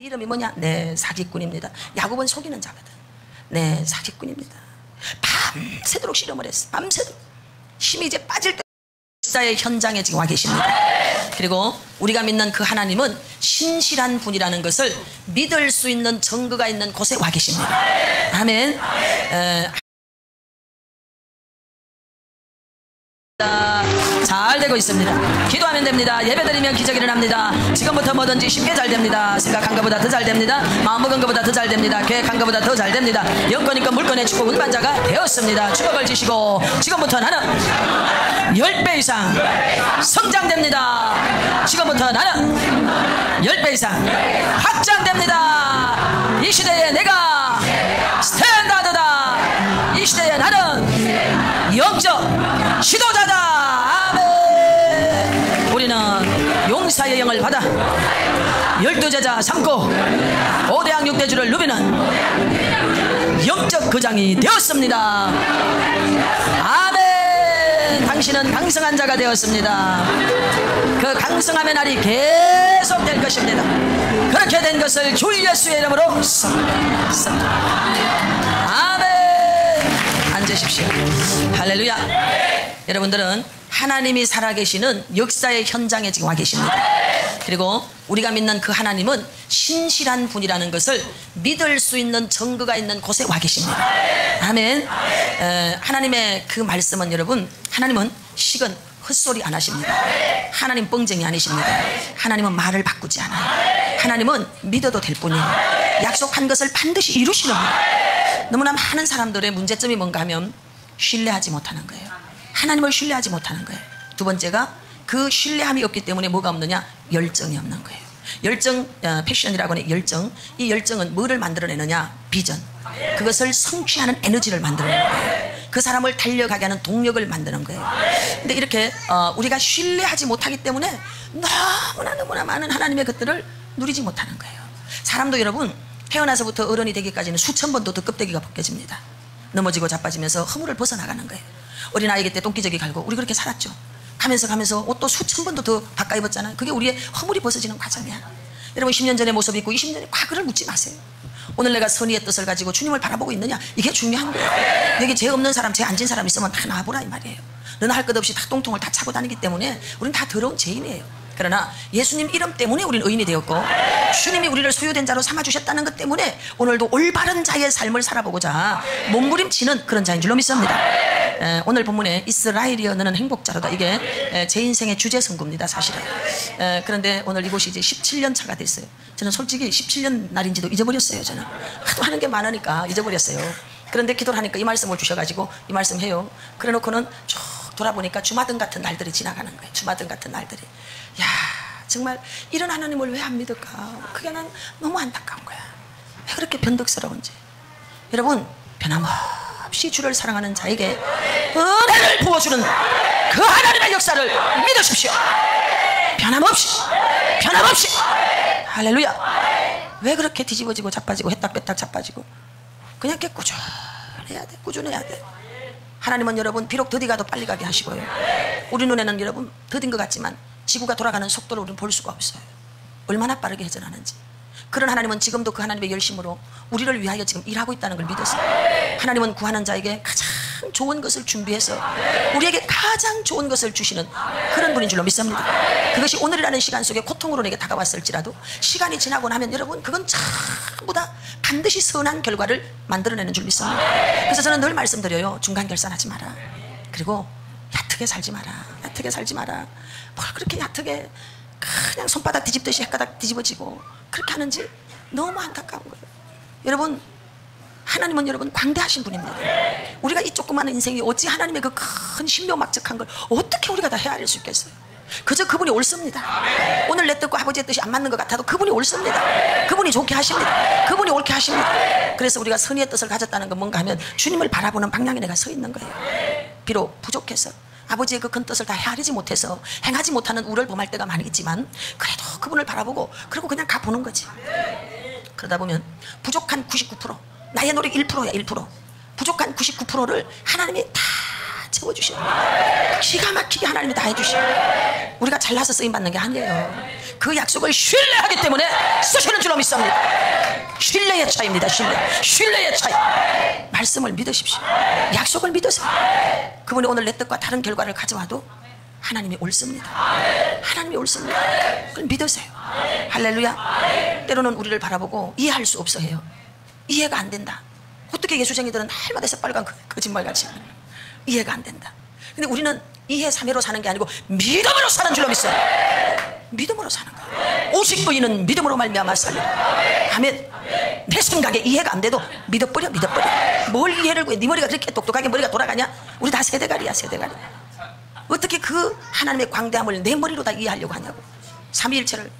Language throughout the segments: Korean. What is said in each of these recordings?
이름이 뭐냐? 네, 사기꾼입니다. 야곱은 속이는 자거든. 네, 사기꾼입니다. 밤새도록 실험을 했어. 밤새도록. 힘이 이제 빠질 때 역사의 현장에 지금 와 계십니다. 그리고 우리가 믿는 그 하나님은 신실한 분이라는 것을 믿을 수 있는 증거가 있는 곳에 와 계십니다. 아멘. 잘 되고 있습니다. 기도하면 됩니다. 예배드리면 기적이 일어납니다. 지금부터 뭐든지 쉽게 잘 됩니다. 생각한 것보다 더 잘 됩니다. 마음먹은 것보다 더 잘 됩니다. 계획한 것보다 더 잘 됩니다. 영권이니까 물건의 축복 운반자가 되었습니다. 축복을 지시고 지금부터 나는 10배 이상 성장됩니다. 지금부터 나는 10배 이상 확장됩니다. 이 시대에 내가 스탠다드다. 이 시대에 나는 영적 지도자다. 아멘. 우리는 용사의 영을 받아 12제자 삼고 5대왕 6대주를 누비는 영적 거장이 되었습니다. 아멘. 당신은 강성한 자가 되었습니다. 그 강성함의 날이 계속 될 것입니다. 그렇게 된 것을 주 예수의 이름으로 아멘. 앉으십시오. 할렐루야. 여러분들은 하나님이 살아계시는 역사의 현장에 지금 와 계십니다. 그리고 우리가 믿는 그 하나님은 신실한 분이라는 것을 믿을 수 있는 증거가 있는 곳에 와 계십니다. 아멘. 하나님의 그 말씀은 여러분, 하나님은 식은 헛소리 안 하십니다. 하나님 뻥쟁이 아니십니다. 하나님은 말을 바꾸지 않아요. 하나님은 믿어도 될 뿐이에요. 약속한 것을 반드시 이루시는 분이에요. 너무나 많은 사람들의 문제점이 뭔가 하면 신뢰하지 못하는 거예요. 하나님을 신뢰하지 못하는 거예요. 두 번째가 그 신뢰함이 없기 때문에 뭐가 없느냐? 열정이 없는 거예요. 열정, 패션이라고 하는 열정. 이 열정은 뭐를 만들어내느냐? 비전. 그것을 성취하는 에너지를 만들어내는 거예요. 그 사람을 달려가게 하는 동력을 만드는 거예요. 근데 이렇게 우리가 신뢰하지 못하기 때문에 너무나 많은 하나님의 것들을 누리지 못하는 거예요. 사람도 여러분 태어나서부터 어른이 되기까지는 수천 번도 더 껍데기가 벗겨집니다. 넘어지고 자빠지면서 허물을 벗어나가는 거예요. 어린아이 때 똥기저귀 갈고 우리 그렇게 살았죠. 가면서 옷도 수천 번도 더 바꿔 입었잖아요. 그게 우리의 허물이 벗어지는 과정이야. 여러분 10년 전의 모습이 있고 20년 전의 과거를 묻지 마세요. 오늘 내가 선의의 뜻을 가지고 주님을 바라보고 있느냐, 이게 중요한 거예요. 여기 죄 없는 사람, 죄 안 진 사람 있으면 다 나와보라 이 말이에요. 너는 할 것 없이 다 똥통을 다 차고 다니기 때문에 우리는 다 더러운 죄인이에요. 그러나 예수님 이름 때문에 우리는 의인이 되었고 주님이 우리를 소유된 자로 삼아주셨다는 것 때문에 오늘도 올바른 자의 삶을 살아보고자 몸부림치는 그런 자인 줄로 믿습니다. 오늘 본문에 이스라엘이여 너는 행복자로다, 이게 제 인생의 주제 선구입니다 사실은. 그런데 오늘 이곳이 이제 17년 차가 됐어요. 저는 솔직히 17년 날인지도 잊어버렸어요. 저는 하도 하는 게 많으니까 잊어버렸어요. 그런데 기도를 하니까 이 말씀을 주셔가지고 이 말씀 해요. 그래 놓고는 쭉 돌아보니까 주마등 같은 날들이 지나가는 거예요. 주마등 같은 날들이. 야, 정말 이런 하나님을 왜 안 믿을까? 그게 난 너무 안타까운 거야. 왜 그렇게 변덕스러운지. 여러분, 변함없이 주를 사랑하는 자에게 은혜를 부어주는 그 하나님의 역사를 믿으십시오. 변함없이. 할렐루야. 왜 그렇게 뒤집어지고 자빠지고 했닥뺐닥 자빠지고 그냥 이렇게 꾸준해야 돼. 하나님은 여러분 비록 더디 가도 빨리 가게 하시고요. 우리 눈에는 여러분 더딘 것 같지만 지구가 돌아가는 속도를 우리는 볼 수가 없어요. 얼마나 빠르게 회전하는지. 그런 하나님은 지금도 그 하나님의 열심으로 우리를 위하여 지금 일하고 있다는 걸 믿으세요. 하나님은 구하는 자에게 가장 좋은 것을 준비해서 우리에게 가장 좋은 것을 주시는 그런 분인 줄로 믿습니다. 그것이 오늘이라는 시간 속에 고통으로 내게 다가왔을지라도 시간이 지나고 나면 여러분 그건 전부 다 반드시 선한 결과를 만들어내는 줄 믿습니다. 그래서 저는 늘 말씀드려요. 중간 결산하지 마라. 그리고 얕게 살지 마라. 뭘 그렇게 얕게 그냥 손바닥 뒤집듯이 헷가닥 뒤집어지고 그렇게 하는지 너무 안타까운 거예요. 여러분, 하나님은 여러분 광대하신 분입니다. 우리가 이 조그마한 인생이 어찌 하나님의 그 큰 신묘막측한 걸 어떻게 우리가 다 헤아릴 수 있겠어요? 그저 그분이 옳습니다. 오늘 내 뜻과 아버지의 뜻이 안 맞는 것 같아도 그분이 옳습니다. 그분이 좋게 하십니다. 그분이 옳게 하십니다. 그래서 우리가 선의의 뜻을 가졌다는 건 뭔가 하면 주님을 바라보는 방향에 내가 서 있는 거예요. 비록 부족해서 아버지의 그 큰 뜻을 다 헤아리지 못해서 행하지 못하는 우를 범할 때가 많겠지만 그래도 그분을 바라보고 그리고 그냥 가보는 거지. 그러다 보면 부족한 99%, 나의 노력 1%야 1%. 부족한 99%를 하나님이 다 세워주셔. 기가 막히게 하나님이 다 해주셔. 우리가 잘나서 쓰임받는 게 아니에요. 그 약속을 신뢰하기 때문에 쓰시는 줄로 믿습니다. 신뢰의 차이입니다. 신뢰의 차이. 말씀을 믿으십시오. 약속을 믿으세요. 그분이 오늘 내 뜻과 다른 결과를 가져와도 하나님이 옳습니다. 하나님이 옳습니다. 그걸 믿으세요. 할렐루야. 때로는 우리를 바라보고 이해할 수 없어 해요. 이해가 안 된다. 어떻게 예수쟁이들은 날마다 새빨간 거짓말같이 이해가 안 된다. 근데 우리는 이해 삼해로 사는 게 아니고 믿음으로 사는 줄로 믿어요. 믿음으로 사는 거예요. 오직 의인은 믿음으로 말미암아 살리라. 아멘. 내 생각에 이해가 안 돼도 믿어버려. 뭘 이해를 구해. 네 머리가 그렇게 똑똑하게 머리가 돌아가냐? 우리 다 세대가리야. 어떻게 그 하나님의 광대함을 내 머리로 다 이해하려고 하냐고. 삼위일체를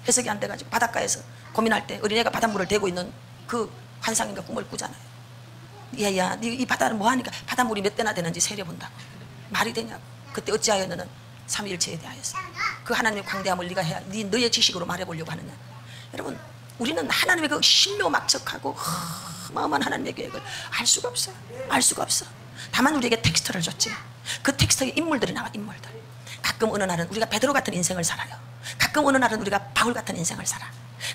해석이 안 돼가지고 바닷가에서 고민할 때 어린애가 바닷물을 대고 있는 그 환상인가 꿈을 꾸잖아요. 야야, 이 바다는 뭐하니까 바닷물이 몇 대나 되는지 세려본다고. 말이 되냐고. 그때 어찌하여 너는 삼위일체에 대하여서 그 하나님의 광대함을 네가 해야 너의 지식으로 말해보려고 하느냐. 여러분, 우리는 하나님의 그 신묘막측하고 어마어마한 하나님의 계획을 알 수가 없어요. 알 수가 없어. 다만 우리에게 텍스트를 줬지. 그 텍스트에 인물들이 나와. 인물들. 가끔 어느 날은 우리가 베드로 같은 인생을 살아요. 가끔 어느 날은 우리가 바울 같은 인생을 살아.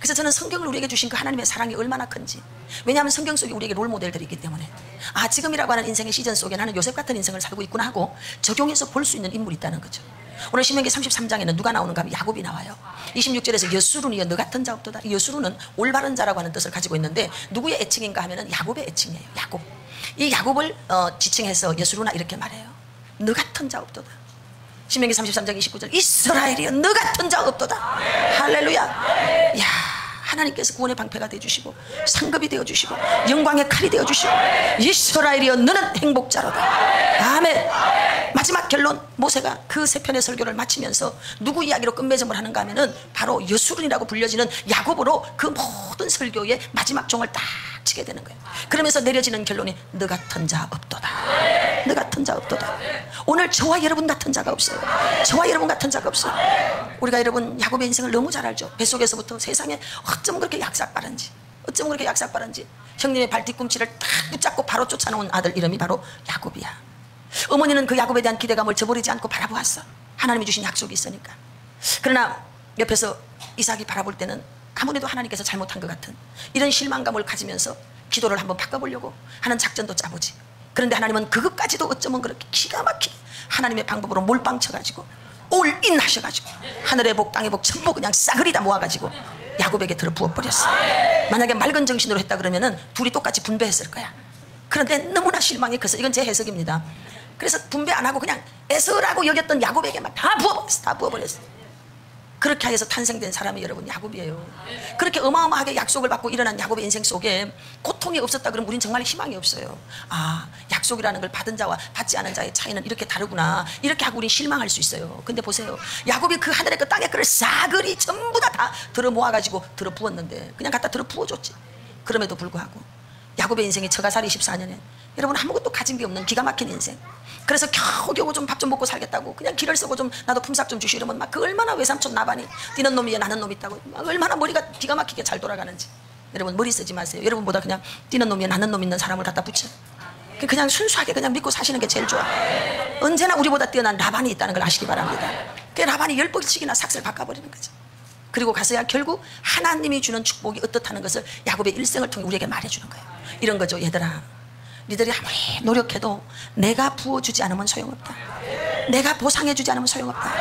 그래서 저는 성경을 우리에게 주신 그 하나님의 사랑이 얼마나 큰지. 왜냐하면 성경 속에 우리에게 롤모델들이 있기 때문에. 아, 지금이라고 하는 인생의 시즌 속에 나는 요셉 같은 인생을 살고 있구나 하고 적용해서 볼 수 있는 인물이 있다는 거죠. 오늘 신명기 33장에는 누가 나오는가 하면 야곱이 나와요. 26절에서 여수룬이여 너 같은 자 없도다. 이 여수룬은 올바른 자라고 하는 뜻을 가지고 있는데 누구의 애칭인가 하면은 야곱의 애칭이에요. 야곱. 이 야곱을 지칭해서 여수룬아 이렇게 말해요. 너 같은 자 없도다. 신명기 33장 29절 이스라엘이여 너 같은 자 없도다. 할렐루야. 야, 하나님께서 구원의 방패가 되어주시고 상급이 되어주시고 영광의 칼이 되어주시고 이스라엘이여 너는 행복자로다. 아멘. 마지막 결론, 모세가 그 세 편의 설교를 마치면서 누구 이야기로 끝맺음을 하는가 하면은 바로 여수룬이라고 불려지는 야곱으로 그 모든 설교의 마지막 종을 딱 치게 되는 거예요. 그러면서 내려지는 결론이 너 같은 자 없도다. 너 같은 자 없도다. 오늘 저와 여러분 같은 자가 없어요. 저와 여러분 같은 자가 없어요. 우리가 여러분 야곱의 인생을 너무 잘 알죠. 뱃속에서부터 세상에 어쩜 그렇게 약삭빠른지, 어쩜 그렇게 약삭빠른지. 형님의 발 뒤꿈치를 딱 붙잡고 바로 쫓아놓은 아들 이름이 바로 야곱이야. 어머니는 그 야곱에 대한 기대감을 저버리지 않고 바라보았어. 하나님이 주신 약속이 있으니까. 그러나 옆에서 이삭이 바라볼 때는 아무래도 하나님께서 잘못한 것 같은 이런 실망감을 가지면서 기도를 한번 바꿔보려고 하는 작전도 짜보지. 그런데 하나님은 그것까지도 어쩌면 그렇게 기가 막히게 하나님의 방법으로 몰빵 쳐가지고 올인 하셔가지고 하늘의 복 땅의 복 전부 그냥 싸그리 다 모아가지고 야곱에게 들어 부어버렸어. 만약에 맑은 정신으로 했다 그러면은 둘이 똑같이 분배했을 거야. 그런데 너무나 실망이 커서, 이건 제 해석입니다. 그래서 분배 안 하고 그냥 에서라고 여겼던 야곱에게만 다 부어버렸어. 다 부어버렸어. 그렇게 해서 탄생된 사람이 여러분 야곱이에요. 그렇게 어마어마하게 약속을 받고 일어난 야곱의 인생 속에 고통이 없었다 그러면 우린 정말 희망이 없어요. 아, 약속이라는 걸 받은 자와 받지 않은 자의 차이는 이렇게 다르구나. 이렇게 하고 우린 실망할 수 있어요. 근데 보세요. 야곱이 그 하늘의 그 땅의 그를 싸그리 전부 다 들어 모아가지고 들어 부었는데 그냥 갖다 들어 부어줬지. 그럼에도 불구하고 야곱의 인생이 처가살이 14년에 여러분 아무것도 가진 게 없는 기가 막힌 인생. 그래서 겨우겨우 좀 밥 좀 먹고 살겠다고 그냥 길을 쓰고 좀 나도 품삯 좀 주시 이러면 막 그 얼마나 외삼촌 나반이 뛰는 놈이야 나는 놈 있다고 막 얼마나 머리가 기가 막히게 잘 돌아가는지. 여러분 머리 쓰지 마세요. 여러분보다 그냥 뛰는 놈이야 나는 놈 있는 사람을 갖다 붙여. 그냥 순수하게 그냥 믿고 사시는 게 제일 좋아. 언제나 우리보다 뛰어난 라반이 있다는 걸 아시기 바랍니다. 그 라반이 10번씩이나 삭슬 바꿔버리는 거죠. 그리고 가서야 결국 하나님이 주는 축복이 어떻다는 것을 야곱의 일생을 통해 우리에게 말해주는 거예요. 이런 거죠. 얘들아, 니들이 아무리 노력해도 내가 부어주지 않으면 소용없다. 내가 보상해주지 않으면 소용없다.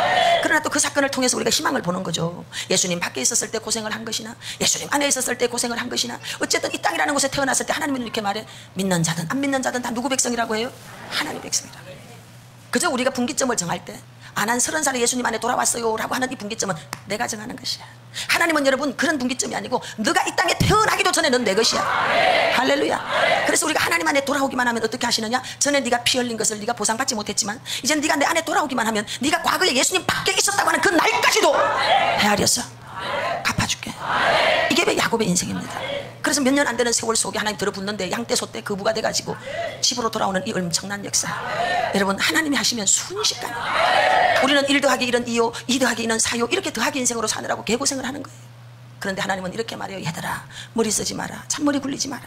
그러나 또 그 사건을 통해서 우리가 희망을 보는 거죠. 예수님 밖에 있었을 때 고생을 한 것이나 예수님 안에 있었을 때 고생을 한 것이나 어쨌든 이 땅이라는 곳에 태어났을 때 하나님은 이렇게 말해. 믿는 자든 안 믿는 자든 다 누구 백성이라고 해요? 하나님 백성이라고. 그저 우리가 분기점을 정할 때 난 30살에 예수님 안에 돌아왔어요 라고 하는 이 분기점은 내가 정하는 것이야. 하나님은 여러분 그런 분기점이 아니고 너가 이 땅에 태어나기도 전에 넌 내 것이야. 할렐루야. 그래서 우리가 하나님 안에 돌아오기만 하면 어떻게 하시느냐. 전에 네가 피 흘린 것을 네가 보상받지 못했지만 이제 네가 내 안에 돌아오기만 하면 네가 과거에 예수님 밖에 있었다고 하는 그 날까지도 헤아려서 갚아줄게. 이게 왜 야곱의 인생입니다. 그래서 몇 년 안 되는 세월 속에 하나님 들어붙는데 양떼 소떼 거부가 돼가지고 집으로 돌아오는 이 엄청난 역사. 여러분 하나님이 하시면 순식간에 우리는 1 더하기 1은 2요 2 더하기 2는 4요 이렇게 더하기 인생으로 사느라고 개고생을 하는 거예요. 그런데 하나님은 이렇게 말해요. 얘들아 머리 쓰지 마라. 참머리 굴리지 마라.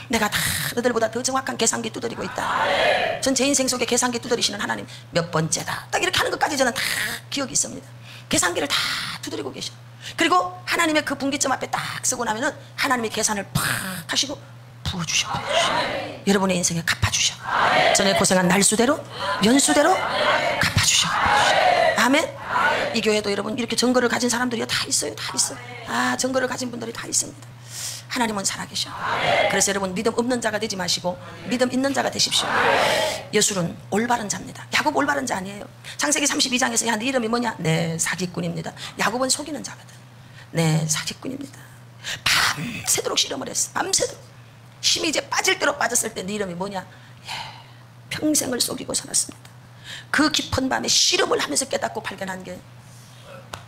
내가 다 너들보다 더 정확한 계산기 두드리고 있다. 전 제 인생 속에 계산기 두드리시는 하나님 몇 번째다. 딱 이렇게 하는 것까지 저는 다 기억이 있습니다. 계산기를 다 두드리고 계셔. 그리고 하나님의 그 분기점 앞에 딱 서고 나면은 하나님이 계산을 팍 하시고 부어주셔. 여러분의 인생에 갚아주셔. 전에 고생한 날수대로 연수대로 갚아주셔. 아멘. 이 교회도 여러분 이렇게 증거를 가진 사람들이 다 있어요. 다 있어요. 아, 증거를 가진 분들이 다 있습니다. 하나님은 살아계셔. 그래서 여러분 믿음 없는 자가 되지 마시고 믿음 있는 자가 되십시오. 예술은 올바른 자입니다. 야곱 올바른 자 아니에요. 창세기 32장에서 야, 네 이름이 뭐냐? 네, 사기꾼입니다. 야곱은 속이는 자거든. 네, 사기꾼입니다. 밤새도록 실험을 했어. 밤새도록. 힘이 이제 빠질 대로 빠졌을 때 네 이름이 뭐냐? 예, 평생을 속이고 살았습니다. 그 깊은 밤에 실험을 하면서 깨닫고 발견한 게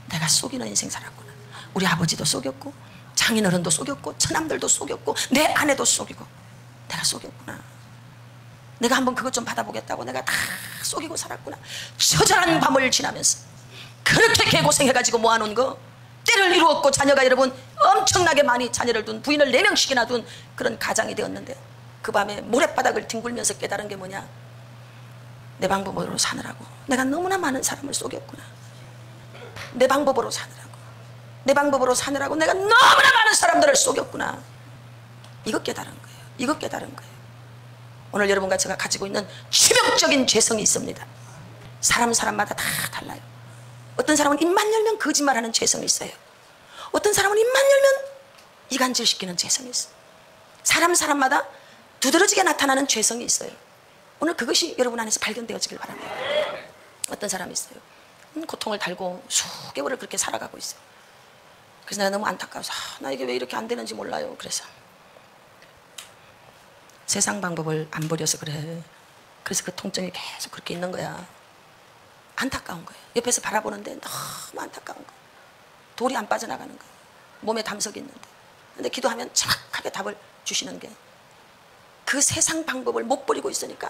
내가 속이는 인생 살았구나. 우리 아버지도 속였고 장인어른도 속였고 처남들도 속였고 내 아내도 속이고 내가 속였구나. 내가 한번 그것 좀 받아보겠다고 내가 다 속이고 살았구나. 처절한 밤을 지나면서 그렇게 개고생해가지고 모아놓은 거 때를 이루었고 자녀가 여러분 엄청나게 많이 자녀를 둔 부인을 4명씩이나 둔 그런 가장이 되었는데 그 밤에 모래바닥을 뒹굴면서 깨달은 게 뭐냐? 내 방법으로 사느라고 내가 너무나 많은 사람을 속였구나. 내 방법으로 사느라고 내 방법으로 사느라고 내가 너무나 많은 사람들을 속였구나. 이거 깨달은 거예요. 이거 깨달은 거예요. 오늘 여러분과 제가 가지고 있는 치명적인 죄성이 있습니다. 사람마다 다 달라요. 어떤 사람은 입만 열면 거짓말하는 죄성이 있어요. 어떤 사람은 입만 열면 이간질시키는 죄성이 있어요. 사람마다 두드러지게 나타나는 죄성이 있어요. 오늘 그것이 여러분 안에서 발견되어지길 바랍니다. 어떤 사람이 있어요. 고통을 달고 수개월을 그렇게 살아가고 있어요. 그래서 내가 너무 안타까워서 나 이게 왜 이렇게 안 되는지 몰라요. 그래서 세상 방법을 안 버려서 그래. 그래서 그 통증이 계속 그렇게 있는 거야. 안타까운 거예요. 옆에서 바라보는데 너무 안타까운 거예요. 돌이 안 빠져나가는 거예요. 몸에 담석이 있는데. 근데 기도하면 정확하게 답을 주시는 게 그 세상 방법을 못 버리고 있으니까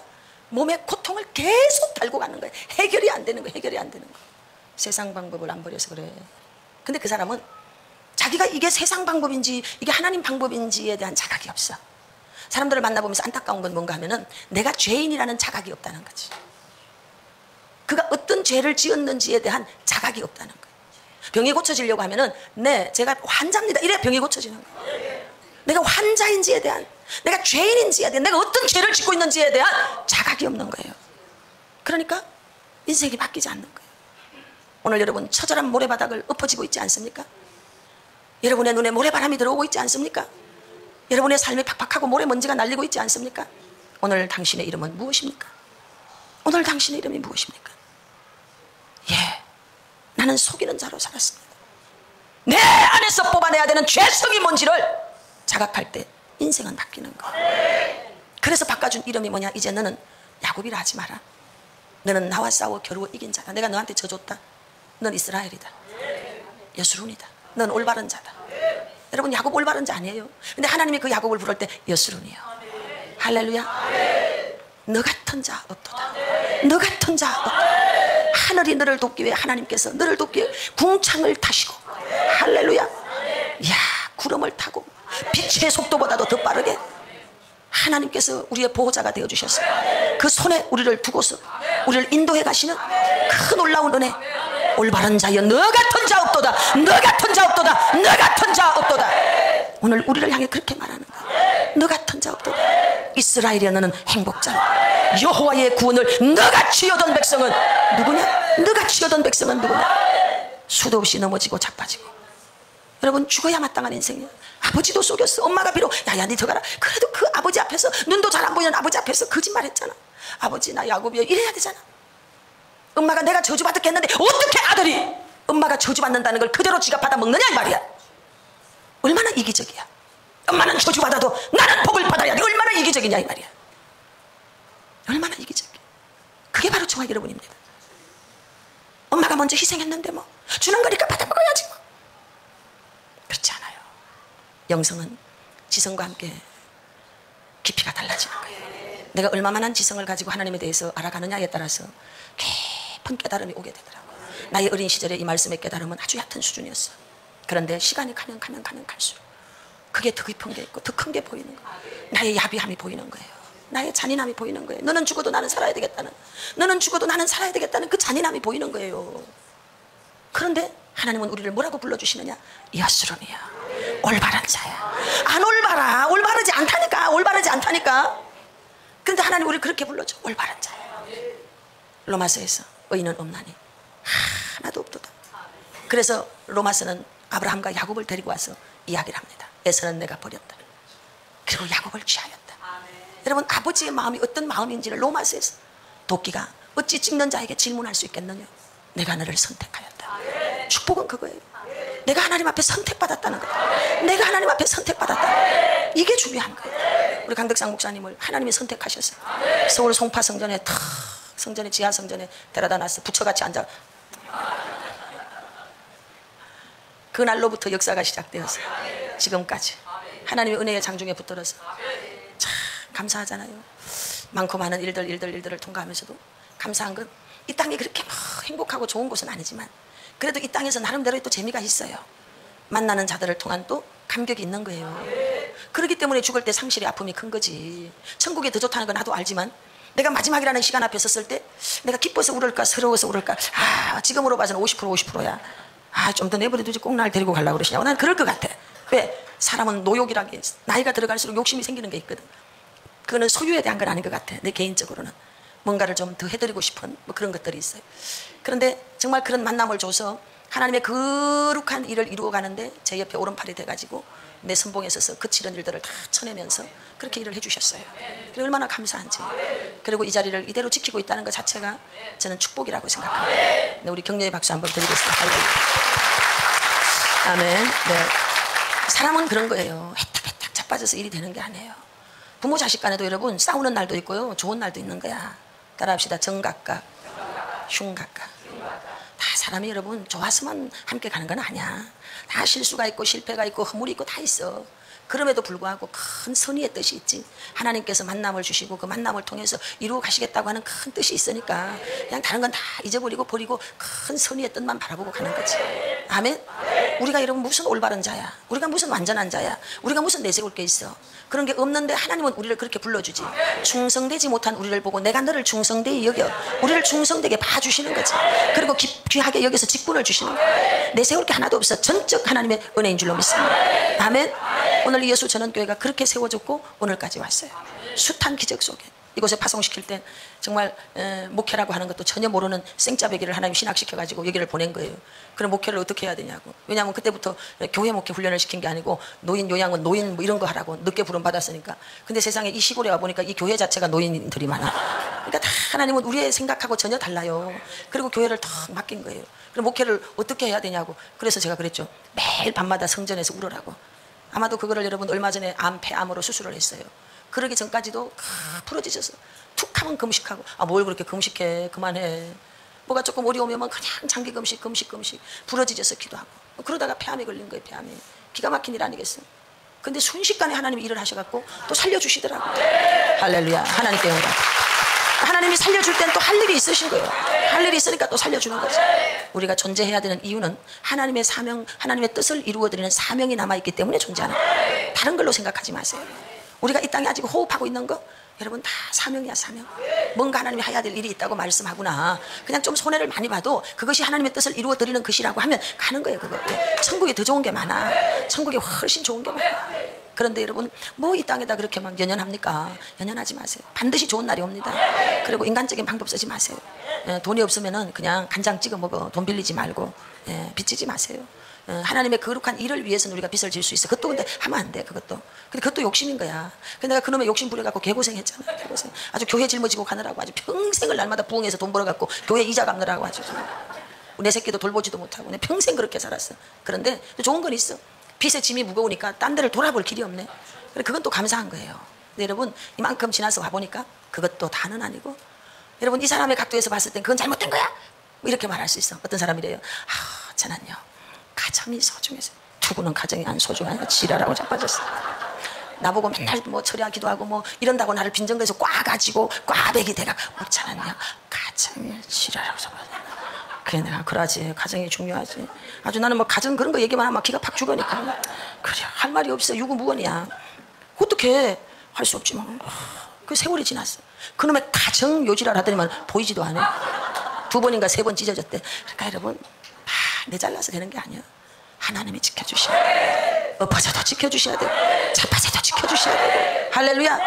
몸에 고통을 계속 달고 가는 거예요. 해결이 안 되는 거예요. 해결이 안 되는 거예요. 세상 방법을 안 버려서 그래. 근데 그 사람은 자기가 이게 세상 방법인지 이게 하나님 방법인지에 대한 자각이 없어. 사람들을 만나보면서 안타까운 건 뭔가 하면은 내가 죄인이라는 자각이 없다는 거지. 그가 어떤 죄를 지었는지에 대한 자각이 없다는 거예요. 병이 고쳐지려고 하면은 네, 제가 환자입니다. 이래 병이 고쳐지는 거예요. 내가 환자인지에 대한, 내가 죄인인지에 대한, 내가 어떤 죄를 짓고 있는지에 대한 자각이 없는 거예요. 그러니까 인생이 바뀌지 않는 거예요. 오늘 여러분 처절한 모래바닥을 엎어지고 있지 않습니까? 여러분의 눈에 모래바람이 들어오고 있지 않습니까? 여러분의 삶이 팍팍하고 모래먼지가 날리고 있지 않습니까? 오늘 당신의 이름은 무엇입니까? 오늘 당신의 이름이 무엇입니까? 예, 나는 속이는 자로 살았습니다. 내 안에서 뽑아내야 되는 죄성이 뭔지를 자각할 때 인생은 바뀌는 거예요. 그래서 바꿔준 이름이 뭐냐? 이제 너는 야곱이라 하지 마라. 너는 나와 싸워 겨루어 이긴 자다. 내가 너한테 져줬다. 넌 이스라엘이다. 여수룬이다. 넌 올바른 자다. 여러분 야곱 올바른 자 아니에요. 근데 하나님이 그 야곱을 부를 때 여수룬이에요. 할렐루야. 너 같은 자 없도다. 너 같은 자 없도다. 하늘이 너를 돕기 위해 하나님께서 너를 돕기 위해 궁창을 타시고 할렐루야. 야, 구름을 타고 빛의 속도보다도 더 빠르게 하나님께서 우리의 보호자가 되어주셨어요. 그 손에 우리를 두고서 우리를 인도해 가시는 큰 놀라운 은혜. 올바른 자여 너 같은 자 없도다. 너 같은 자 없도다. 너 같은 자 없도다. 오늘 우리를 향해 그렇게 말하는 거야. 너 같은 자 없도다. 이스라엘이여 너는 행복자라. 여호와의 구원을 너같이 여던 백성은 누구냐? 너같이 여던 백성은 누구냐? 수도 없이 넘어지고 자빠지고. 여러분 죽어야 마땅한 인생이에요. 아버지도 속였어. 엄마가 비록 야야 니 들어가라. 그래도 그 아버지 앞에서 눈도 잘 안 보이는 아버지 앞에서 거짓말했잖아. 아버지 나 야곱이야 이래야 되잖아. 엄마가 내가 저주받았겠는데 어떻게 아들이 엄마가 저주받는다는 걸 그대로 지가 받아먹느냐 이 말이야. 얼마나 이기적이야. 엄마는 저주받아도 나는 복을 받아야 돼. 얼마나 이기적이냐 이 말이야. 얼마나 이기적이야. 그게 바로 정말 여러분입니다. 엄마가 먼저 희생했는데 뭐 주는 거니까 받아먹어야지 뭐. 그렇지 않아요. 영성은 지성과 함께 깊이가 달라지는 거예요. 내가 얼마만한 지성을 가지고 하나님에 대해서 알아가느냐에 따라서 깊은 깨달음이 오게 되더라고요. 나의 어린 시절에 이 말씀의 깨달음은 아주 얕은 수준이었어. 그런데 시간이 가면 갈수록 그게 더 깊은 게 있고 더 큰 게 보이는 거예요. 나의 야비함이 보이는 거예요. 나의 잔인함이 보이는 거예요. 너는 죽어도 나는 살아야 되겠다는, 너는 죽어도 나는 살아야 되겠다는 그 잔인함이 보이는 거예요. 그런데 하나님은 우리를 뭐라고 불러주시느냐? 여스름이야, 올바른 자야. 안 올바라. 올바르지 않다니까. 올바르지 않다니까. 그런데 하나님 우리를 그렇게 불러줘. 올바른 자야. 로마서에서 의인은 없나니 하나도 없도다. 그래서 로마서는 아브라함과 야곱을 데리고 와서 이야기를 합니다. 에서는 내가 버렸다, 그리고 야곱을 취하였다. 여러분, 아버지의 마음이 어떤 마음인지를 로마서에서 도끼가 어찌 찍는 자에게 질문할 수 있겠느냐? 내가 너를 선택하였다. 축복은 그거예요. 내가 하나님 앞에 선택받았다는 거예요. 내가 하나님 앞에 선택받았다. 이게 중요한 거예요. 우리 강덕상 목사님을 하나님이 선택하셨어요. 서울 송파 성전에 탁, 성전에, 지하 성전에 데려다 놨어. 부처같이 앉아. 그날로부터 역사가 시작되었어요. 지금까지 하나님의 은혜의 장중에 붙들어서 참 감사하잖아요. 많고 많은 일들을 통과하면서도 감사한 건 이 땅이 그렇게 막 행복하고 좋은 곳은 아니지만 그래도 이 땅에서 나름대로 또 재미가 있어요. 만나는 자들을 통한 또 감격이 있는 거예요. 그렇기 때문에 죽을 때 상실의 아픔이 큰 거지. 천국이 더 좋다는 건 나도 알지만 내가 마지막이라는 시간 앞에 섰을 때 내가 기뻐서 울을까 서러워서 울을까, 지금으로 봐서는 50%야. 좀 더 내버려두지 꼭 날 데리고 가려고 그러시냐고. 난 그럴 것 같아. 왜? 사람은 노욕이라는 게 나이가 들어갈수록 욕심이 생기는 게 있거든. 그거는 소유에 대한 건 아닌 것 같아. 내 개인적으로는 뭔가를 좀 더 해드리고 싶은 뭐 그런 것들이 있어요. 그런데 정말 그런 만남을 줘서 하나님의 거룩한 일을 이루어 가는데 제 옆에 오른팔이 돼가지고 내 선봉에 서서 거칠은 일들을 다 쳐내면서 그렇게 일을 해주셨어요. 그리고 얼마나 감사한지. 그리고 이 자리를 이대로 지키고 있다는 것 자체가 저는 축복이라고 생각합니다. 네, 우리 격려의 박수 한번 드리겠습니다. 아멘. 네. 사람은 그런 거예요. 해탁해탁 자빠져서 일이 되는 게 아니에요. 부모 자식 간에도 여러분 싸우는 날도 있고요, 좋은 날도 있는 거야. 따라합시다. 정각각, 흉각각. 다 사람이 여러분 좋아서만 함께 가는 건 아니야. 다 실수가 있고 실패가 있고 허물이 있고 다 있어. 그럼에도 불구하고 큰 선의의 뜻이 있지. 하나님께서 만남을 주시고 그 만남을 통해서 이루어 가시겠다고 하는 큰 뜻이 있으니까 그냥 다른 건 다 잊어버리고 버리고 큰 선의의 뜻만 바라보고 가는 거지. 아멘. 우리가 여러분 무슨 올바른 자야, 우리가 무슨 완전한 자야, 우리가 무슨 내세울 게 있어. 그런 게 없는데 하나님은 우리를 그렇게 불러주지. 충성되지 못한 우리를 보고 내가 너를 충성되이 여겨 우리를 충성되게 봐주시는 거지. 그리고 귀하게 여기서 직분을 주시는 거야. 내세울 게 하나도 없어. 전적 하나님의 은혜인 줄로 믿습니다. 아멘. 오늘 이 예수 전원교회가 그렇게 세워졌고 오늘까지 왔어요. 숱한 기적 속에. 이곳에 파송시킬 때 정말 목회라고 하는 것도 전혀 모르는 생짜배기를 하나님 신학시켜가지고 여기를 보낸 거예요. 그럼 목회를 어떻게 해야 되냐고. 왜냐하면 그때부터 교회 목회 훈련을 시킨 게 아니고 노인 요양원, 노인 뭐 이런 거 하라고 늦게 부름받았으니까. 근데 세상에 이 시골에 와보니까 이 교회 자체가 노인들이 많아. 그러니까 다 하나님은 우리의 생각하고 전혀 달라요. 그리고 교회를 탁 맡긴 거예요. 그럼 목회를 어떻게 해야 되냐고. 그래서 제가 그랬죠. 매일 밤마다 성전에서 울으라고. 아마도 그거를 여러분 얼마 전에 폐암으로 수술을 했어요. 그러기 전까지도 부러지셔서 툭 하면 금식하고, 뭘 그렇게 금식해, 그만해. 뭐가 조금 어려우면 그냥 장기 금식 부러지셔서 기도하고. 그러다가 폐암에 걸린 거예요. 폐암에. 기가 막힌 일 아니겠어. 근데 순식간에 하나님이 일을 하셔갖고 또 살려주시더라고요. 할렐루야. 하나님께 영광. 하나님이 살려줄 땐 또 할 일이 있으신 거예요. 할 일이 있으니까 또 살려주는 거죠. 우리가 존재해야 되는 이유는 하나님의 사명, 하나님의 뜻을 이루어드리는 사명이 남아있기 때문에 존재하는 거예요. 다른 걸로 생각하지 마세요. 우리가 이 땅에 아직 호흡하고 있는 거 여러분 다 사명이야. 사명. 뭔가 하나님이 해야 될 일이 있다고 말씀하구나. 그냥 좀 손해를 많이 봐도 그것이 하나님의 뜻을 이루어드리는 것이라고 하면 가는 거예요. 그거. 천국이 더 좋은 게 많아. 천국이 훨씬 좋은 게 많아. 그런데 여러분 뭐 이 땅에다 그렇게 막 연연합니까? 연연하지 마세요. 반드시 좋은 날이 옵니다. 그리고 인간적인 방법 쓰지 마세요. 돈이 없으면은 그냥 간장 찍어 먹어. 돈 빌리지 말고 빚지지 마세요. 하나님의 거룩한 일을 위해서는 우리가 빚을 질 수 있어. 그것도 근데 하면 안 돼. 그것도. 근데 그것도 욕심인 거야. 근데 내가 그놈의 욕심 부려갖고 개고생했잖아. 개고생. 아주 교회 짊어지고 가느라고 아주 평생을 날마다 부흥해서 돈 벌어갖고 교회 이자 갚느라고 아주 내 새끼도 돌보지도 못하고 내 평생 그렇게 살았어. 그런데 또 좋은 건 있어. 빚의 짐이 무거우니까 딴 데를 돌아볼 길이 없네. 그건 또 감사한 거예요. 근데 여러분 이만큼 지나서 와보니까 그것도 다는 아니고, 여러분 이 사람의 각도에서 봤을 땐 그건 잘못된 거야 뭐 이렇게 말할 수 있어. 어떤 사람이래요. 저는요 가정이 소중해서. 누구는 가정이 안 소중하냐 지랄하고 자빠졌어. 나보고 맨날 뭐 철야기도 하고 뭐 이런다고 나를 빈정거려서 꽈가지고 꽈배기 대가. 저는요 가정이 지랄하고 자빠졌어. 그래, 내가 그러지. 가정이 중요하지. 아주 나는 뭐 가정 그런 거 얘기만 하면 기가 팍 죽으니까. 그래, 할 말이 없어. 유구무원이야. 어떻게 할 수 없지 뭐. 그 세월이 지났어. 그놈의 가정 요지랄 하더니만 보이지도 않아. 2번인가 3번 찢어졌대. 그러니까 여러분, 내 잘나서 되는 게 아니야. 하나님이 지켜주셔야 돼. 엎어져도 지켜주셔야 돼. 자빠져도 지켜주셔야 돼. 할렐루야.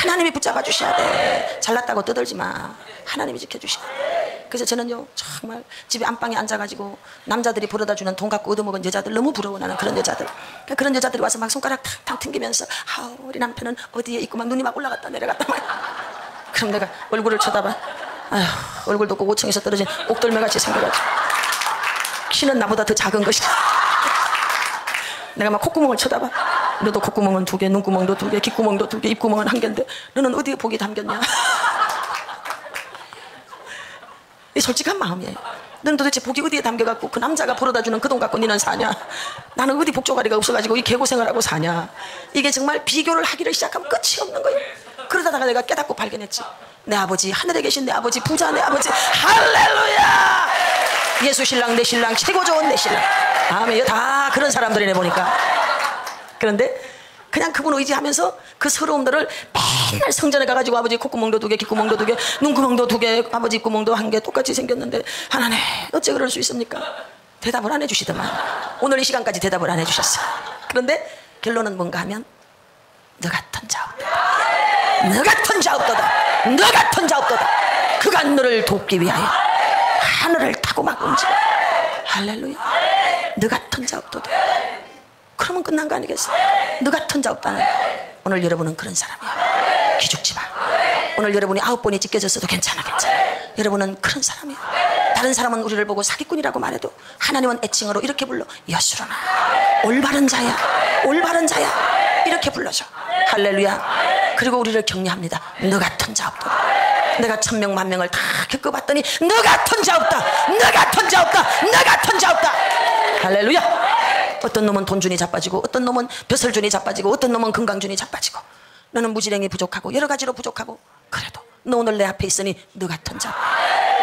하나님이 붙잡아 주셔야 돼. 잘났다고 떠들지 마. 하나님이 지켜주셔야 돼. 그래서 저는요, 정말 집에 안방에 앉아가지고 남자들이 벌어다 주는 돈 갖고 얻어먹은 여자들 너무 부러워. 나는 그런 여자들. 그러니까 그런 여자들이 와서 막 손가락 탕탕 튕기면서 우리 남편은 어디에 있고 막 눈이 막 올라갔다 내려갔다 막. 그럼 내가 얼굴을 쳐다봐. 아휴, 얼굴도 꼭 5층에서 떨어진 옥돌매같이 생겨가지고 키는 나보다 더 작은 것이다. 내가 막 콧구멍을 쳐다봐. 너도 콧구멍은 2개, 눈구멍도 2개, 귓구멍도 2개, 입구멍은 1개인데 너는 어디에 복이 담겼냐? 이 솔직한 마음이에요. 너는 도대체 복이 어디에 담겨갖고 그 남자가 벌어다주는 그 돈 갖고 너는 사냐? 나는 어디 복조가리가 없어가지고 이 개고생을 하고 사냐? 이게 정말 비교를 하기를 시작하면 끝이 없는 거예요. 그러다가 내가 깨닫고 발견했지. 내 아버지, 하늘에 계신 내 아버지, 부자 내 아버지, 할렐루야! 예수 신랑, 내 신랑, 최고 좋은 내 신랑. 아멘. 다 그런 사람들이네 보니까. 그런데 그냥 그분 의지하면서 그 서러움들을 맨날 성전에 가가지고 아버지 콧구멍도 2개, 귓구멍도 2개, 눈구멍도 2개, 아버지 입구멍도 1개 똑같이 생겼는데 하나님 어째 그럴 수 있습니까? 대답을 안 해주시더만. 오늘 이 시간까지 대답을 안 해주셨어. 그런데 결론은 뭔가 하면 너 같은 자 없도다. 너 같은 자 없도다. 너 같은 자 없도다. 그가 너를 돕기 위하여 하늘을 타고 막 움직여. 할렐루야. 너 같은 자 없도다. 그러면 끝난 거 아니겠어? 너 같은 자 없다는. 오늘 여러분은 그런 사람이야. 기죽지 마. 오늘 여러분이 9번이 찢겨졌어도 괜찮아. 여러분은 그런 사람이야. 다른 사람은 우리를 보고 사기꾼이라고 말해도 하나님은 애칭으로 이렇게 불러. 여수로나 올바른 자야, 올바른 자야, 이렇게 불러줘. 할렐루야. 그리고 우리를 격려합니다. 너 같은 자 없도다. 내가 1000명 10,000명을 다 겪어봤더니 너 같은 자 없다. 너 같은 자 없다. 너 같은 자 없다. 할렐루야. 어떤 놈은 돈준이 자빠지고, 어떤 놈은 벼슬준이 자빠지고, 어떤 놈은 건강준이 자빠지고, 너는 무지랭이 부족하고 여러 가지로 부족하고, 그래도 너 오늘 내 앞에 있으니 너 같은 자,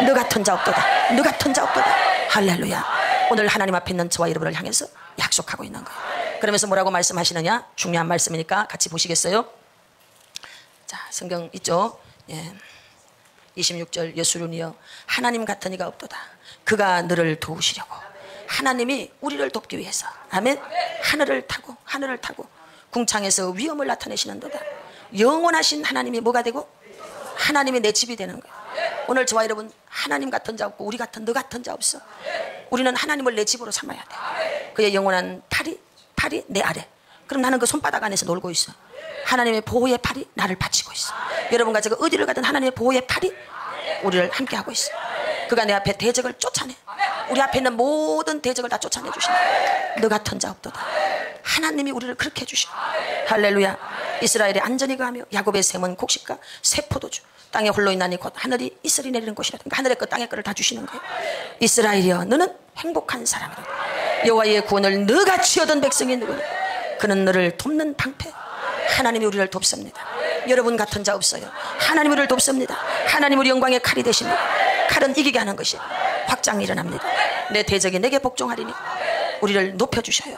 너 같은 자 없도다. 너 같은 자 없도다. 할렐루야. 오늘 하나님 앞에 있는 저와 여러분을 향해서 약속하고 있는 거예요. 그러면서 뭐라고 말씀하시느냐? 중요한 말씀이니까 같이 보시겠어요? 자, 성경 있죠? 예. 26절 예수르니여 하나님 같은 이가 없도다. 그가 너를 도우시려고. 하나님이 우리를 돕기 위해서, 아멘, 하늘을 타고 궁창에서 위엄을 나타내시는도다. 영원하신 하나님이 뭐가 되고? 하나님이 내 집이 되는 거예요. 오늘 저와 여러분 하나님 같은 자 없고 우리 같은 너 같은 자 없어. 우리는 하나님을 내 집으로 삼아야 돼. 그의 영원한 팔이 내 아래. 그럼 나는 그 손바닥 안에서 놀고 있어. 하나님의 보호의 팔이 나를 받치고 있어. 여러분과 제가 어디를 가든 하나님의 보호의 팔이 우리를 함께하고 있어. 그가 내 앞에 대적을 쫓아내. 우리 앞에 있는 모든 대적을 다 쫓아내 주신다. 너 같은 자 없도다. 하나님이 우리를 그렇게 해주셔. 할렐루야. 이스라엘의 안전히 거하며 야곱의 샘은 곡식과 새 포도주, 땅에 홀로 있나니 곧 하늘이 이슬이 내리는 곳이라. 그러니까 하늘의 것 땅의 것을 다 주시는 거예요. 이스라엘이여 너는 행복한 사람이다. 여호와의 구원을 너같이 얻은 백성이 누구냐? 그는 너를 돕는 방패. 하나님이 우리를 돕습니다. 여러분 같은 자 없어요. 하나님 우리를 돕습니다. 하나님 우리 영광의 칼이 되십니다. 칼은 이기게 하는 것이 확장이 일어납니다. 내 대적이 내게 복종하리니 우리를 높여주셔요.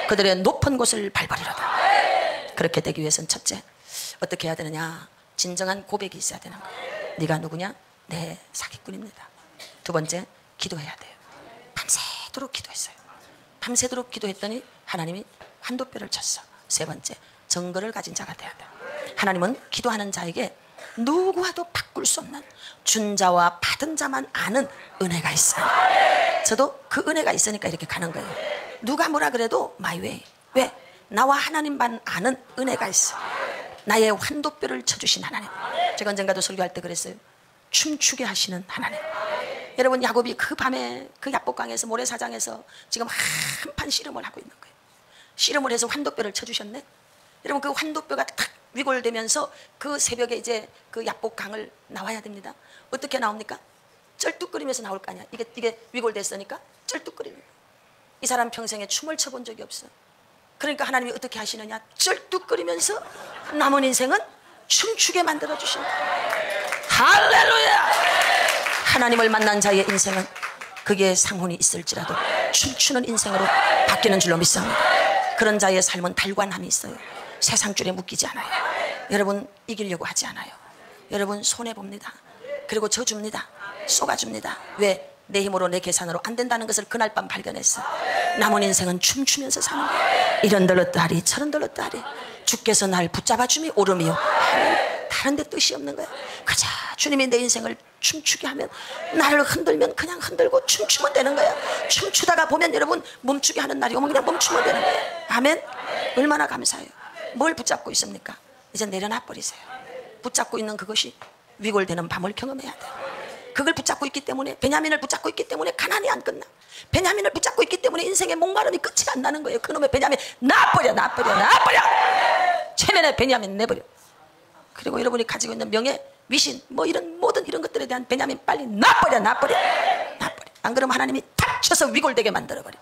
그들의 높은 곳을 밟으리로다. 그렇게 되기 위해서는 첫째 어떻게 해야 되느냐? 진정한 고백이 있어야 되는 거예요. 네가 누구냐? 내 사기꾼입니다. 2번째 기도해야 돼요. 밤새도록 기도했어요. 밤새도록 기도했더니 하나님이 환도뼈를 쳤어. 3번째 정거를 가진 자가 돼야 돼. 하나님은 기도하는 자에게 누구와도 바꿀 수 없는 준 자와 받은 자만 아는 은혜가 있어요. 저도 그 은혜가 있으니까 이렇게 가는 거예요. 누가 뭐라 그래도 my way. 왜? 나와 하나님만 아는 은혜가 있어. 나의 환도뼈를 쳐주신 하나님. 제가 언젠가도 설교할 때 그랬어요. 춤추게 하시는 하나님. 여러분 야곱이 그 밤에 그 야복강에서 모래사장에서 지금 한판 씨름을 하고 있는 거예요. 씨름을 해서 환도뼈를 쳐주셨네. 여러분 그 환도뼈가 탁 위골되면서 그 새벽에 이제 그 야복강을 나와야 됩니다. 어떻게 나옵니까? 쩔뚝거리면서 나올 거 아니야. 이게 위골됐으니까 쩔뚝거리는. 이 사람 평생에 춤을 춰본 적이 없어. 그러니까 하나님이 어떻게 하시느냐? 쩔뚝거리면서 남은 인생은 춤추게 만들어 주신다. 할렐루야. 하나님을 만난 자의 인생은 그게 상혼이 있을지라도 춤추는 인생으로 바뀌는 줄로 믿습니다. 그런 자의 삶은 달관함이 있어요. 세상 줄에 묶이지 않아요. 여러분 이기려고 하지 않아요. 여러분 손해봅니다. 그리고 져줍니다. 쏘가줍니다. 왜? 내 힘으로 내 계산으로 안 된다는 것을 그날 밤 발견했어. 남은 인생은 춤추면서 사는 거예요. 이런들로 따리 저런들로 따리 주께서 날 붙잡아줌이 오름이요 다른 데 뜻이 없는 거야. 가자. 주님이 내 인생을 춤추게 하면 나를 흔들면 그냥 흔들고 춤추면 되는 거야. 춤추다가 보면 여러분 멈추게 하는 날이 오면 그냥 멈추면 되는 거야. 아멘. 얼마나 감사해요. 뭘 붙잡고 있습니까? 이제 내려놔 버리세요. 붙잡고 있는 그것이 위골되는 밤을 경험해야 돼요. 그걸 붙잡고 있기 때문에, 베냐민을 붙잡고 있기 때문에 가난이 안 끝나. 베냐민을 붙잡고 있기 때문에 인생의 목마름이 끝이 안 나는 거예요. 그놈의 베냐민 놔버려. 체면의 베냐민 내버려. 그리고 여러분이 가지고 있는 명예, 위신, 뭐 이런 모든 이런 것들에 대한 베냐민 빨리 놔버려. 안 그러면 하나님이 닥쳐서 위골되게 만들어버려.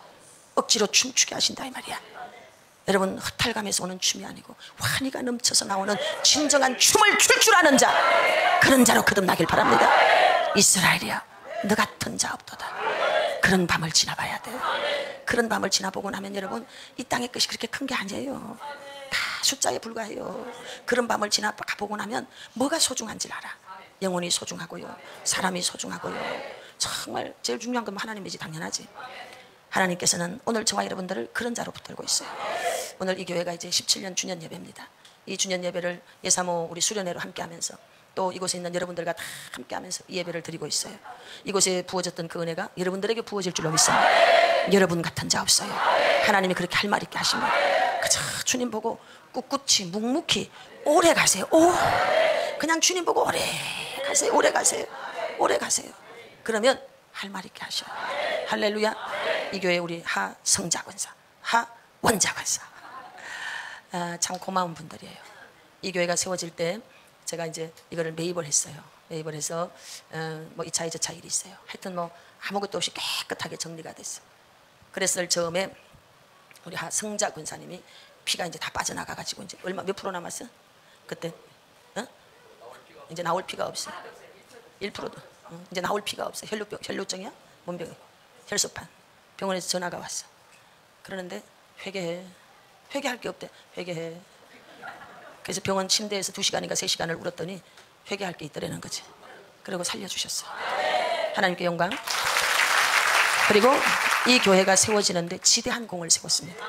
억지로 춤추게 하신다 이 말이야. 여러분 허탈감에서 오는 춤이 아니고 환희가 넘쳐서 나오는 진정한 춤을 출 줄 아는 자, 그런 자로 거듭나길 바랍니다. 이스라엘이야, 너 같은 자 없도다. 그런 밤을 지나봐야 돼요. 그런 밤을 지나보고 나면 여러분 이 땅의 것이 그렇게 큰 게 아니에요. 다 숫자에 불과해요. 그런 밤을 지나보고 나면 뭐가 소중한지 알아. 영혼이 소중하고요, 사람이 소중하고요. 정말 제일 중요한 건 하나님이지. 당연하지. 하나님께서는 오늘 저와 여러분들을 그런 자로 붙들고 있어요. 오늘 이 교회가 이제 17년 주년 예배입니다. 이 주년 예배를 예사모 우리 수련회로 함께하면서 또 이곳에 있는 여러분들과 다 함께하면서 이 예배를 드리고 있어요. 이곳에 부어졌던 그 은혜가 여러분들에게 부어질 줄로 믿습니다. 여러분 같은 자 없어요. 하나님이 그렇게 할 말 있게 하십니다. 그저 주님 보고 꿋꿋이 묵묵히 오래 가세요. 그냥 주님 보고 오래 가세요. 오래 가세요. 그러면 할 말 있게 하셔요. 할렐루야. 이 교회 우리 하성자 권사, 하원자 권사, 참 고마운 분들이에요. 이 교회가 세워질 때 제가 이제 이거를 매입을 했어요. 매입을 해서 뭐 2차 2차 일이 있어요. 하여튼 뭐 아무것도 없이 깨끗하게 정리가 됐어요. 그랬을 즈음에 우리 하성자 권사님이 피가 이제 다 빠져나가가지고 이제 몇 프로 남았어? 그때 이제 나올 피가 없어. 1%도 이제 나올 피가 없어. 혈류증이야? 뭔 병이야? 혈소판. 병원에서 전화가 왔어. 그러는데 회개할 게 없대. 회개해. 그래서 병원 침대에서 2시간인가 3시간을 울었더니 회개할 게 있더라는 거지. 그리고 살려주셨어. 하나님께 영광. 그리고 이 교회가 세워지는데 지대한 공을 세웠습니다.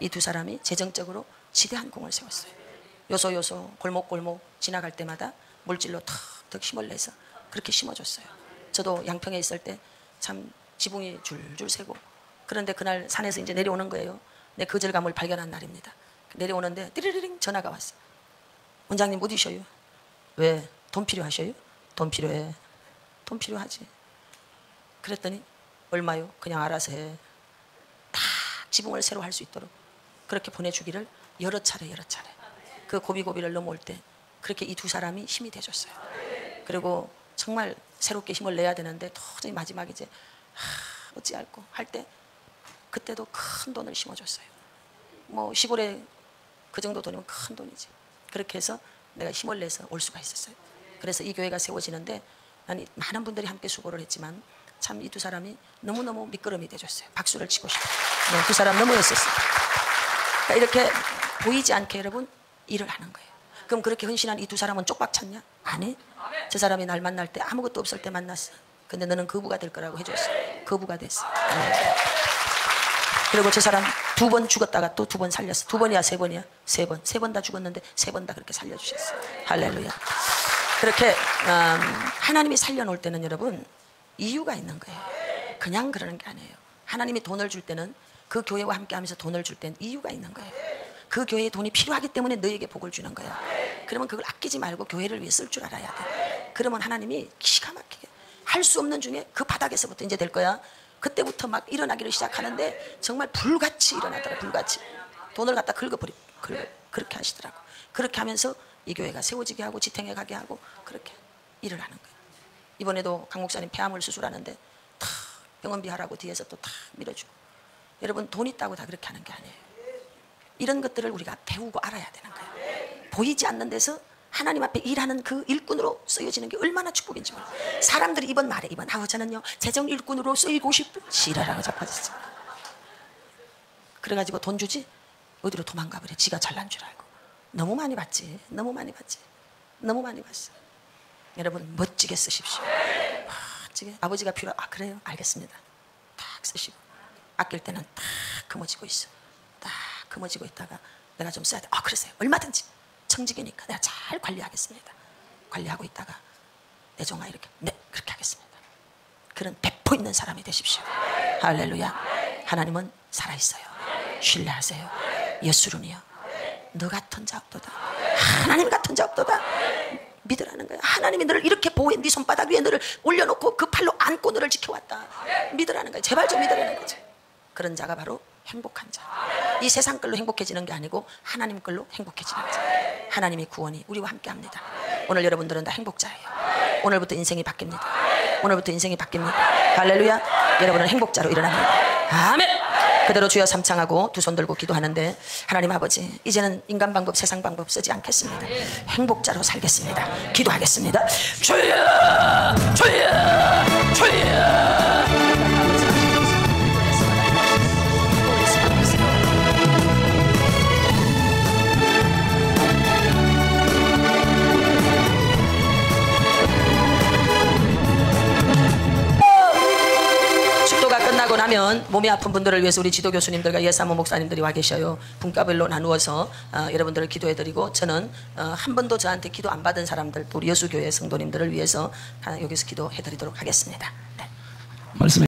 이 두 사람이 재정적으로 지대한 공을 세웠어요. 요소 골목 지나갈 때마다 물질로 턱턱 힘을 내서 그렇게 심어줬어요. 저도 양평에 있을 때 참 지붕이 줄줄 새고, 그런데 그날 산에서 이제 내려오는 거예요. 내 거절감을 발견한 날입니다. 내려오는데 띠리리링 전화가 왔어. 원장님 못 오셔요? 왜? 돈 필요하셔요? 돈 필요해. 돈 필요하지. 그랬더니 얼마요? 그냥 알아서 해. 다 지붕을 새로 할 수 있도록 그렇게 보내주기를 여러 차례 그 고비고비를 넘어올 때 그렇게 이 두 사람이 힘이 돼줬어요. 그리고 정말 새롭게 힘을 내야 되는데 도저히 마지막에 이제 어찌할꼬 할 때 그때도 큰 돈을 심어줬어요. 뭐 시골에 그 정도 돈이면 큰 돈이지. 그렇게 해서 내가 힘을 내서 올 수가 있었어요. 그래서 이 교회가 세워지는데 난 많은 분들이 함께 수고를 했지만 참 이 두 사람이 너무너무 미끄럼이 돼줬어요. 박수를 치고 싶어요. 두 사람 너무 애썼어요. 그러니까 이렇게 보이지 않게 여러분 일을 하는 거예요. 그럼 그렇게 헌신한 이 두 사람은 쪽박 찼냐? 아니. 저 사람이 날 만날 때 아무것도 없을 때 만났어. 근데 너는 거부가 될 거라고 해줬어. 거부가 됐어. 그리고 저 사람 2번 죽었다가 또 2번 살렸어. 2번이야 3번이야? 3번. 3번 다 죽었는데 3번 다 그렇게 살려주셨어. 할렐루야. 그렇게 하나님이 살려놓을 때는 여러분 이유가 있는 거예요. 그냥 그러는 게 아니에요. 하나님이 돈을 줄 때는 그 교회와 함께 하면서 돈을 줄 때는 이유가 있는 거예요. 그 교회에 돈이 필요하기 때문에 너에게 복을 주는 거야. 그러면 그걸 아끼지 말고 교회를 위해 쓸 줄 알아야 돼. 그러면 하나님이 기가 막히게 할 수 없는 중에 그 바닥에서부터 이제 될 거야. 그때부터 막 일어나기를 시작하는데 정말 불같이 일어나더라. 불같이 돈을 갖다 그렇게 하시더라고. 그렇게 하면서 이 교회가 세워지게 하고 지탱해 가게 하고 그렇게 일을 하는 거예요. 이번에도 강 목사님 폐암을 수술하는데 탁 병원비 하라고 뒤에서 또 탁 밀어주고. 여러분 돈 있다고 다 그렇게 하는 게 아니에요. 이런 것들을 우리가 배우고 알아야 되는 거예요. 보이지 않는 데서 하나님 앞에 일하는 그 일꾼으로 쓰여지는 게 얼마나 축복인지 몰라. 사람들이 이번 말에 이번 저는요 재정 일꾼으로 쓰이고 싶으시라라고 자빠졌어. 그래가지고 돈 주지 어디로 도망가 버려. 지가 잘난 줄 알고. 너무 많이 받지. 너무 많이 받지. 너무 많이 받어. 여러분 멋지게 쓰십시오. 멋지게. 아버지가 그래요? 알겠습니다. 딱 쓰시고 아낄 때는 딱 금어지고 있어. 딱 금어지고 있다가 내가 좀 써야 돼. 그러세요. 얼마든지 청직이니까 내가 잘 관리하겠습니다. 관리하고 있다가 내 종아 이렇게 네 그렇게 하겠습니다. 그런 배포 있는 사람이 되십시오. 할렐루야. 하나님은 살아있어요. 신뢰하세요. 예수름이요 너 같은 자 없도다. 하나님 같은 자 없도다. 믿으라는 거야. 하나님이 너를 이렇게 보호해. 네 손바닥 위에 너를 올려놓고 그 팔로 안고 너를 지켜왔다. 믿으라는 거야. 제발 좀 믿으라는 거지. 그런 자가 바로 행복한 자. 이 세상 걸로 행복해지는 게 아니고 하나님 걸로 행복해지는 자. 하나님의 구원이 우리와 함께합니다. 오늘 여러분들은 다 행복자예요. 오늘부터 인생이 바뀝니다. 오늘부터 인생이 바뀝니다. 할렐루야. 여러분은 행복자로 일어납니다. 아멘. 그대로 주여 삼창하고 두 손 들고 기도하는데 하나님 아버지 이제는 인간 방법 세상 방법 쓰지 않겠습니다. 행복자로 살겠습니다. 기도하겠습니다. 주여 주여 주여. 축도가 끝나고 나면 몸이 아픈 분들을 위해서 우리 지도 교수님들과 예사모 목사님들이 와 계셔요. 분과별로 나누어서 여러분들을 기도해드리고 저는 한 번도 저한테 기도 안 받은 사람들 또 우리 여수교회 성도님들을 위해서 여기서 기도해드리도록 하겠습니다. 네. 말씀해